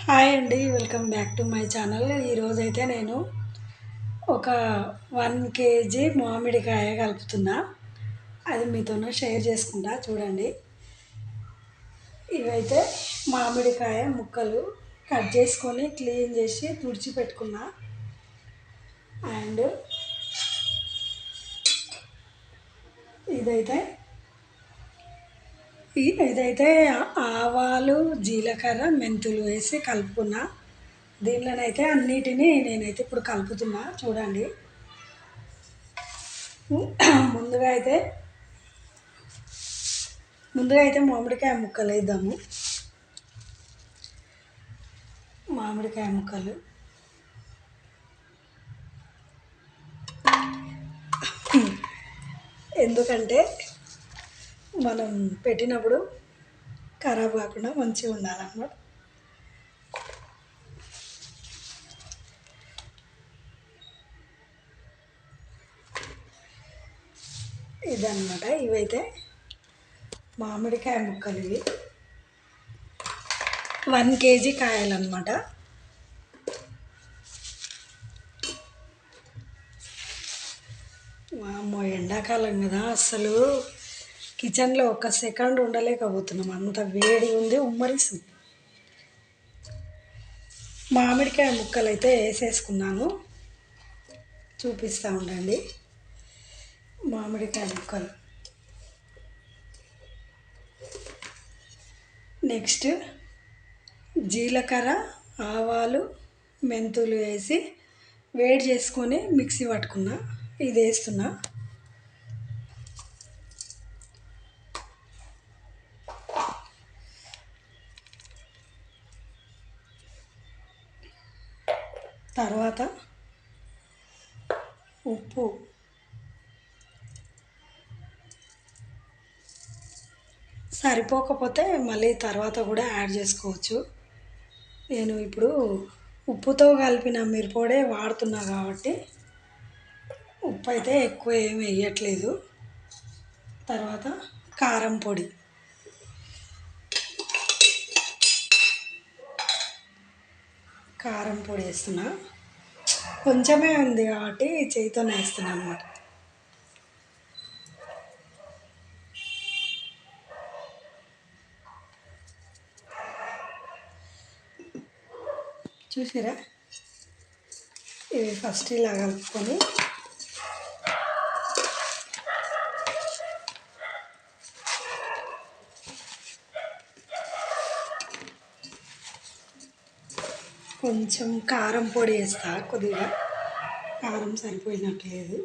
Hi అండి, welcome back to my channel. ఈరోజైతే నేను ఒక 1 kg మామిడికాయ కలుపుతున్నా. అది మీతోనే షేర్ చేసుకుంటా. చూడండి, ఇవైతే మామిడికాయ ముక్కలు కట్ చేసుకొని క్లీన్ చేసి తుడిచిపెట్టుకున్నా. అండ్ ఇదైతే ఇదైతే ఆవాలు, జీలకర్ర, మెంతులు వేసి కలుపుకున్నా. దీనిలోనైతే అన్నిటినీ నేనైతే ఇప్పుడు కలుపుతున్నా. చూడండి, ముందుగా అయితే మామిడికాయ ముక్కలు వేద్దాము. మామిడికాయ ముక్కలు ఎందుకంటే మనం పెట్టినప్పుడు ఖరాబ్ కాకుండా మంచిగా ఉండాలన్నమాట. ఇదన్నమాట. ఇవైతే మామిడికాయ ముక్కలు. ఇవి 1 kg కాయలు అన్నమాట. వామ్మో, ఎండాకాలం కదా, అసలు కిచెన్లో ఒక సెకండ్ ఉండలేకపోతున్నాం, అంత వేడి ఉంది, ఉమ్మరిస్తుంది. మామిడికాయ ముక్కలు అయితే వేసేసుకున్నాను. చూపిస్తూ ఉండండి. మామిడికాయ ముక్కలు నెక్స్ట్ జీలకర్ర, ఆవాలు, మెంతులు వేసి వేడి చేసుకొని మిక్సీ పట్టుకున్నా. ఇది వేస్తున్నా. తర్వాత ఉప్పు, సరిపోకపోతే మళ్ళీ తర్వాత కూడా యాడ్ చేసుకోవచ్చు. నేను ఇప్పుడు ఉప్పుతో కలిపిన మిరపొడే వాడుతున్నా కాబట్టి ఉప్పు అయితే ఎక్కువ ఏమి వేయట్లేదు. తర్వాత కారం పొడి, వేస్తున్నా. కొంచెమే ఉంది కాబట్టి చేతితోనే వేస్తున్నా అన్నమాట. చూసారా, ఇవి ఫస్ట్ ఇలా కలుపుకొని కొంచెం కారం పొడి వేస్తా. కొద్దిగా కారం సరిపోయినట్లేదు.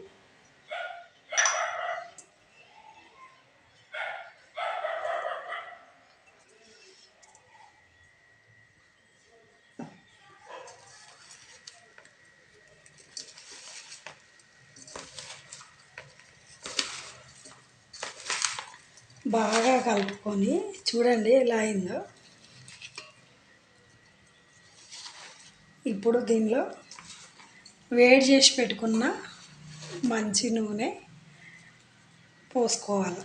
బాగా కలుపుకొని చూడండి ఎలా అయిందో. ఇప్పుడు దీనిలో వేడి చేసి పెట్టుకున్న మంచి నూనె పోసుకోవాలి.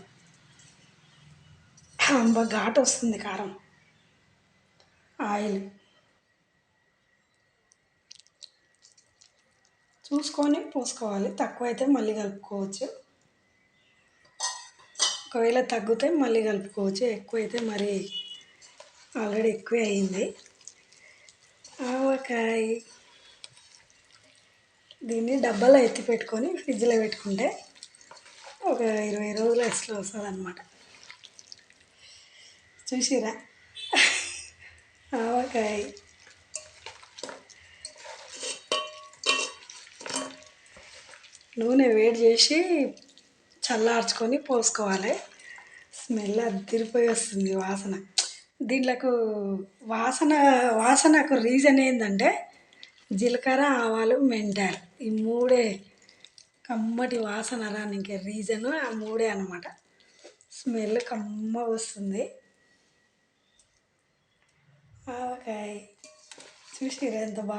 అంబ ఘాటు వస్తుంది కారం. ఆయిల్ చూసుకొని పోసుకోవాలి. తక్కువైతే మళ్ళీ కలుపుకోవచ్చు. ఒకవేళ తగ్గితే మళ్ళీ కలుపుకోవచ్చు. ఎక్కువైతే మరి ఆల్రెడీ ఎక్కువే అయింది. ఆవకాయ దీన్ని డబ్బాలో ఎత్తి పెట్టుకొని ఫ్రిడ్జ్లో పెట్టుకుంటే ఒక 20 రోజులు ఎక్స్ట్రా వస్తుంది అన్నమాట. చూసిరా, ఆవకాయ నూనె వేడి చేసి చల్లార్చుకొని పోసుకోవాలి. స్మెల్ అదిరిపోయి వస్తుంది, వాసన. దీంట్లకు వాసనకు రీజన్ ఏంటంటే జీలకర్ర, ఆవాలు, మెంతాలు, ఈ మూడే కమ్మటి వాసన రానికి రీజను ఆ మూడే అన్నమాట. స్మెల్ కమ్మ వస్తుంది. ఆవకాయ చూసిరా ఎంత బాగా